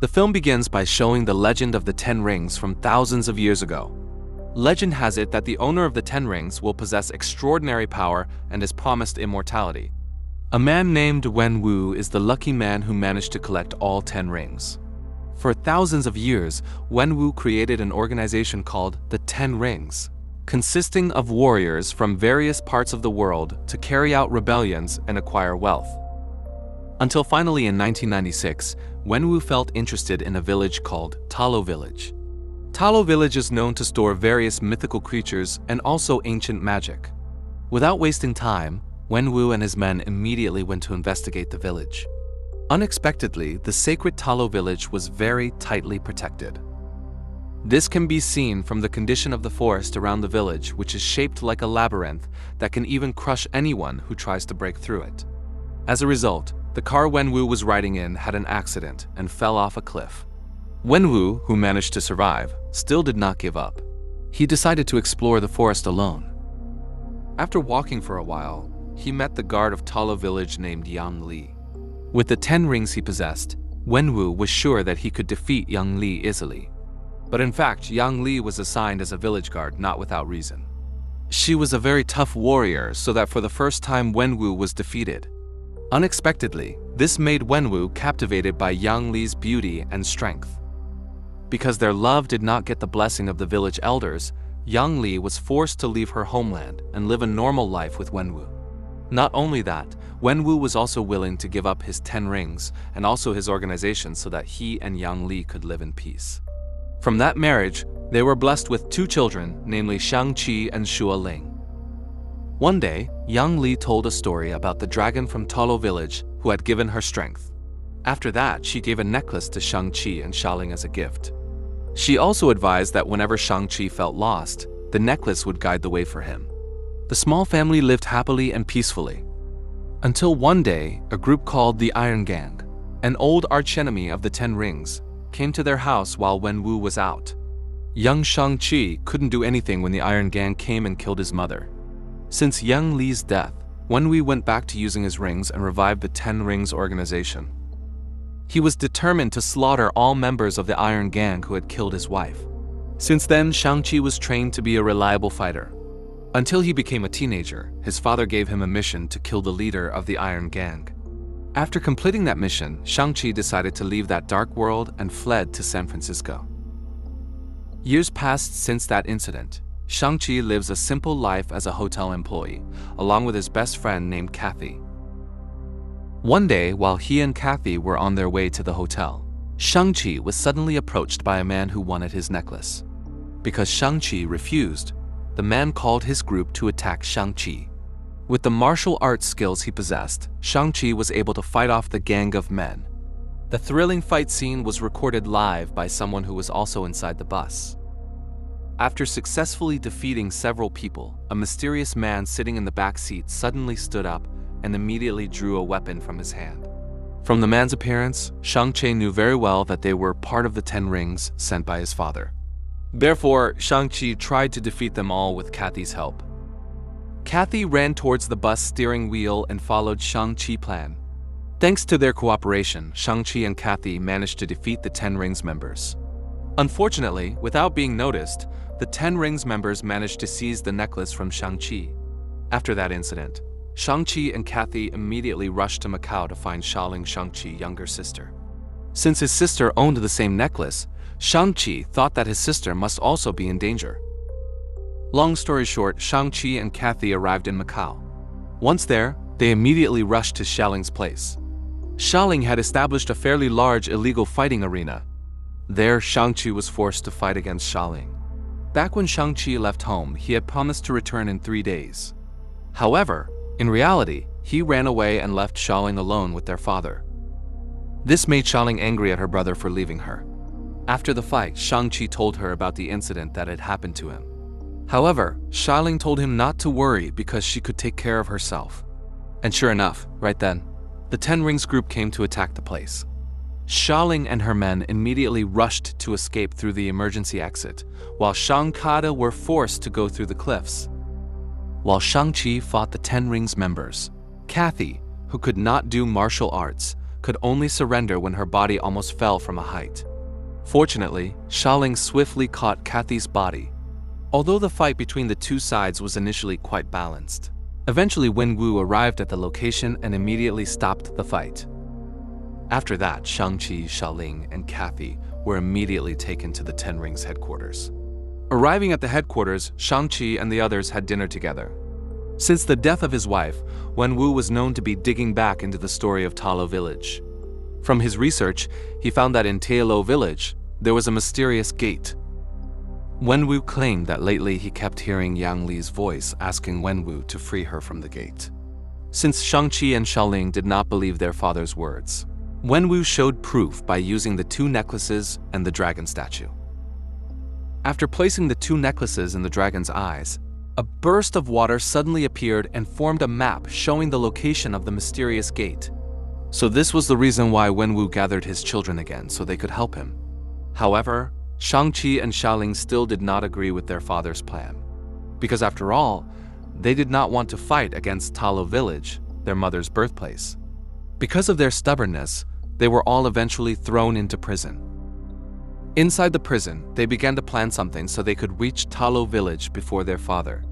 The film begins by showing the legend of the 10 rings from thousands of years ago. Legend has it that the owner of the 10 rings will possess extraordinary power and is promised immortality. A man named Wen Wu is the lucky man who managed to collect all 10 rings. For thousands of years, Wen Wu created an organization called the 10 Rings, consisting of warriors from various parts of the world to carry out rebellions and acquire wealth. Until finally in 1996, Wen Wu felt interested in a village called Talo Village. Talo Village is known to store various mythical creatures and also ancient magic. Without wasting time, Wen Wu and his men immediately went to investigate the village. Unexpectedly, the sacred Talo village was very tightly protected. This can be seen from the condition of the forest around the village, which is shaped like a labyrinth that can even crush anyone who tries to break through it. As a result, the car Wen Wu was riding in had an accident and fell off a cliff. Wen Wu, who managed to survive, still did not give up. He decided to explore the forest alone. After walking for a while, he met the guard of Talo village named Yang Li. With the 10 rings he possessed, Wen Wu was sure that he could defeat Yang Li easily. But in fact, Yang Li was assigned as a village guard not without reason. She was a very tough warrior, so that for the first time Wen Wu was defeated. Unexpectedly, this made Wen Wu captivated by Yang Li's beauty and strength. Because their love did not get the blessing of the village elders, Yang Li was forced to leave her homeland and live a normal life with Wen Wu. Not only that, Wen Wu was also willing to give up his 10 rings and also his organization so that he and Yang Li could live in peace. From that marriage, they were blessed with 2 children, namely Shang-Chi and Xue Ling. One day, Yang Li told a story about the dragon from Talo village who had given her strength. After that, she gave a necklace to Shang-Chi and Xue Ling as a gift. She also advised that whenever Shang-Chi felt lost, the necklace would guide the way for him. The small family lived happily and peacefully. Until one day, a group called the Iron Gang, an old archenemy of the 10 rings, came to their house while Wen Wu was out. Young Shang-Chi couldn't do anything when the Iron Gang came and killed his mother. Since Yang Li's death, Wen Wu went back to using his rings and revived the 10 Rings organization. He was determined to slaughter all members of the Iron Gang who had killed his wife. Since then, Shang-Chi was trained to be a reliable fighter. Until he became a teenager, his father gave him a mission to kill the leader of the Iron Gang. After completing that mission, Shang-Chi decided to leave that dark world and fled to San Francisco. Years passed since that incident. Shang-Chi lives a simple life as a hotel employee, along with his best friend named Kathy. One day, while he and Kathy were on their way to the hotel, Shang-Chi was suddenly approached by a man who wanted his necklace. Because Shang-Chi refused, the man called his group to attack Shang-Chi. With the martial arts skills he possessed, Shang-Chi was able to fight off the gang of men. The thrilling fight scene was recorded live by someone who was also inside the bus. After successfully defeating several people, a mysterious man sitting in the back seat suddenly stood up and immediately drew a weapon from his hand. From the man's appearance, Shang-Chi knew very well that they were part of the 10 rings sent by his father. Therefore, Shang-Chi tried to defeat them all with Kathy's help. Kathy ran towards the bus steering wheel and followed Shang-Chi's plan. Thanks to their cooperation, Shang-Chi and Kathy managed to defeat the 10 Rings members. Unfortunately, without being noticed, the 10 Rings members managed to seize the necklace from Shang-Chi. After that incident, Shang-Chi and Kathy immediately rushed to Macau to find Xiaoling, Shang-Chi's younger sister. Since his sister owned the same necklace, Shang-Chi thought that his sister must also be in danger. Long story short, Shang-Chi and Kathy arrived in Macau. Once there, they immediately rushed to Xiaoling's place. Xiaoling had established a fairly large illegal fighting arena. There, Shang-Chi was forced to fight against Xiaoling. Back when Shang-Chi left home, he had promised to return in 3 days. However, in reality, he ran away and left Xiaoling alone with their father. This made Xiaoling angry at her brother for leaving her. After the fight, Shang-Chi told her about the incident that had happened to him. However, Xiaoling told him not to worry because she could take care of herself. And sure enough, right then, the 10 Rings group came to attack the place. Xiaoling and her men immediately rushed to escape through the emergency exit, while Shang-Chi were forced to go through the cliffs. While Shang-Chi fought the 10 Rings members, Kathy, who could not do martial arts, could only surrender when her body almost fell from a height. Fortunately, Xialing swiftly caught Kathy's body. Although the fight between the two sides was initially quite balanced, eventually Wenwu arrived at the location and immediately stopped the fight. After that, Shang-Chi, Xialing, and Kathy were immediately taken to the Ten Rings headquarters. Arriving at the headquarters, Shang-Chi and the others had dinner together. Since the death of his wife, Wenwu was known to be digging back into the story of Talo village. From his research, he found that in Talo village, there was a mysterious gate. Wenwu claimed that lately he kept hearing Yang Li's voice asking Wenwu to free her from the gate. Since Shang-Chi and Xialing did not believe their father's words, Wenwu showed proof by using the two necklaces and the dragon statue. After placing the two necklaces in the dragon's eyes, a burst of water suddenly appeared and formed a map showing the location of the mysterious gate. So this was the reason why Wenwu gathered his children again so they could help him. However, Shang-Chi and Xialing still did not agree with their father's plan. Because after all, they did not want to fight against Talo village, their mother's birthplace. Because of their stubbornness, they were all eventually thrown into prison. Inside the prison, they began to plan something so they could reach Talo village before their father.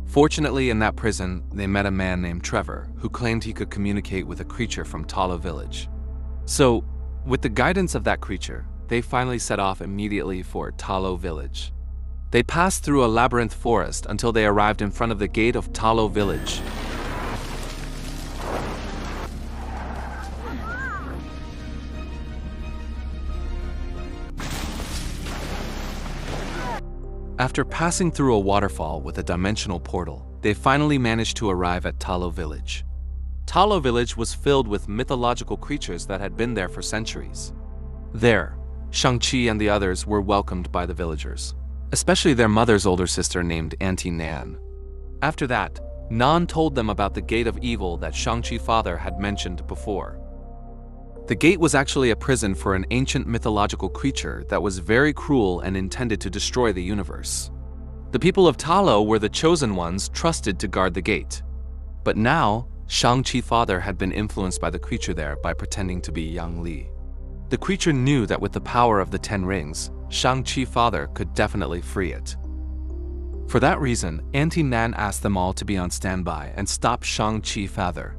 Fortunately, in that prison, they met a man named Trevor, who claimed he could communicate with a creature from Talo village. So, with the guidance of that creature, they finally set off immediately for Talo village. They passed through a labyrinth forest until they arrived in front of the gate of Talo village. After passing through a waterfall with a dimensional portal, they finally managed to arrive at Talo village. Talo village was filled with mythological creatures that had been there for centuries. There, Shang-Chi and the others were welcomed by the villagers, especially their mother's older sister named Auntie Nan. After that, Nan told them about the Gate of Evil that Shang-Chi's father had mentioned before. The gate was actually a prison for an ancient mythological creature that was very cruel and intended to destroy the universe. The people of Talo were the chosen ones trusted to guard the gate. But now, Shang-Chi's father had been influenced by the creature there by pretending to be Yang Li. The creature knew that with the power of the Ten Rings, Shang-Chi's father could definitely free it. For that reason, Auntie Nan asked them all to be on standby and stop Shang-Chi's father.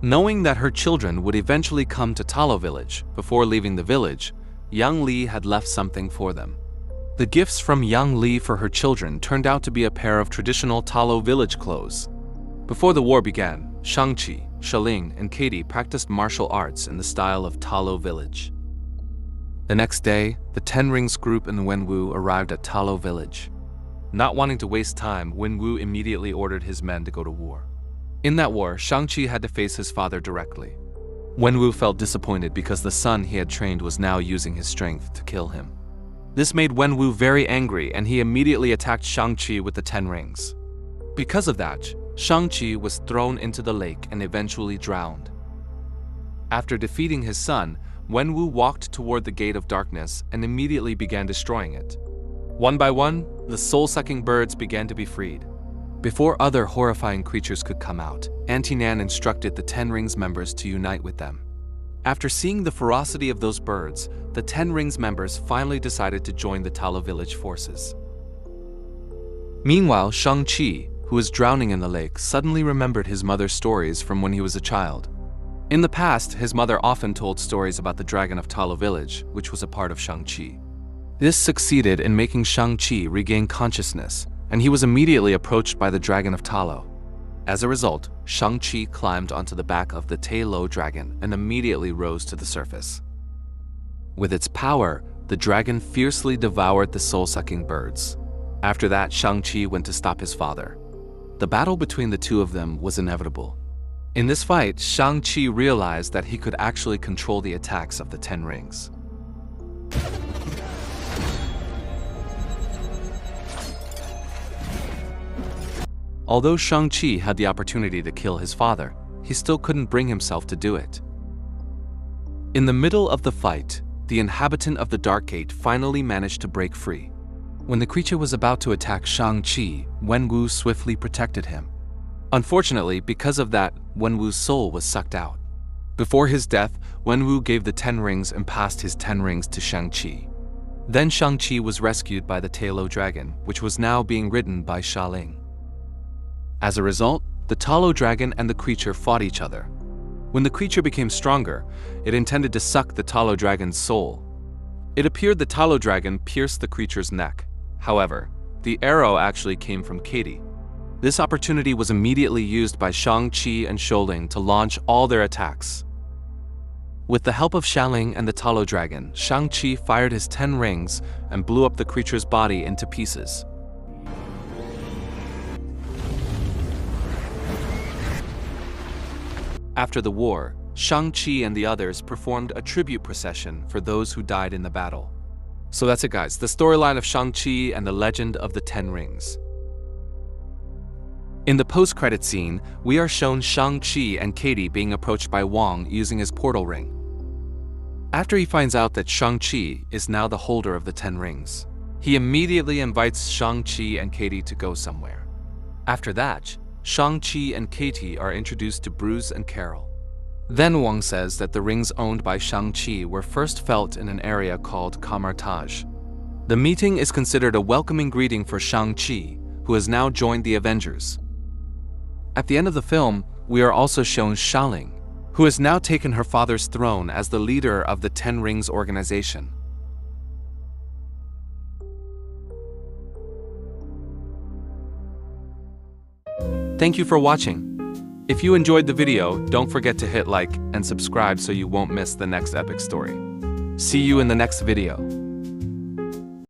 Knowing that her children would eventually come to Talo village before leaving the village, Yang Li had left something for them. The gifts from Yang Li for her children turned out to be a pair of traditional Talo village clothes. Before the war began, Shang-Chi, Xialing, and Katie practiced martial arts in the style of Talo village. The next day, the Ten Rings group and Wenwu arrived at Talo village. Not wanting to waste time, Wenwu immediately ordered his men to go to war. In that war, Shang-Chi had to face his father directly. Wenwu felt disappointed because the son he had trained was now using his strength to kill him. This made Wenwu very angry and he immediately attacked Shang-Chi with the Ten Rings. Because of that, Shang-Chi was thrown into the lake and eventually drowned. After defeating his son, Wenwu walked toward the Gate of Darkness and immediately began destroying it. One by one, the soul-sucking birds began to be freed. Before other horrifying creatures could come out, Auntie Nan instructed the Ten Rings members to unite with them. After seeing the ferocity of those birds, the Ten Rings members finally decided to join the Talo village forces. Meanwhile, Shang-Chi, who was drowning in the lake, suddenly remembered his mother's stories from when he was a child. In the past, his mother often told stories about the dragon of Talo village, which was a part of Shang-Chi. This succeeded in making Shang-Chi regain consciousness, and he was immediately approached by the dragon of Talo. As a result, Shang-Chi climbed onto the back of the Talo dragon and immediately rose to the surface. With its power, the dragon fiercely devoured the soul-sucking birds. After that, Shang-Chi went to stop his father. The battle between the two of them was inevitable. In this fight, Shang-Chi realized that he could actually control the attacks of the Ten Rings. Although Shang-Chi had the opportunity to kill his father, he still couldn't bring himself to do it. In the middle of the fight, the inhabitant of the Dark Gate finally managed to break free. When the creature was about to attack Shang-Chi, Wenwu swiftly protected him. Unfortunately, because of that, Wenwu's soul was sucked out. Before his death, Wenwu gave the 10 rings and passed his 10 rings to Shang-Chi. Then Shang-Chi was rescued by the Talo dragon, which was now being ridden by Sha Ling. As a result, the Talo dragon and the creature fought each other. When the creature became stronger, it intended to suck the Talo dragon's soul. It appeared the Talo dragon pierced the creature's neck. However, the arrow actually came from Katie. This opportunity was immediately used by Shang-Chi and Sha Ling to launch all their attacks. With the help of Sha Ling and the Talo dragon, Shang-Chi fired his 10 rings and blew up the creature's body into pieces. After the war, Shang-Chi and the others performed a tribute procession for those who died in the battle. So that's it, guys, the storyline of Shang-Chi and the legend of the 10 rings. In the post-credit scene, we are shown Shang-Chi and Katie being approached by Wong using his portal ring. After he finds out that Shang-Chi is now the holder of the 10 rings, he immediately invites Shang-Chi and Katie to go somewhere. After that, Shang-Chi and Katie are introduced to Bruce and Carol. Then Wong says that the rings owned by Shang-Chi were first felt in an area called Camartage. The meeting is considered a welcoming greeting for Shang-Chi, who has now joined the Avengers. At the end of the film, we are also shown Sha Ling, who has now taken her father's throne as the leader of the 10 Rings organization. Thank you for watching. If you enjoyed the video, don't forget to hit like and subscribe so you won't miss the next epic story. See you in the next video.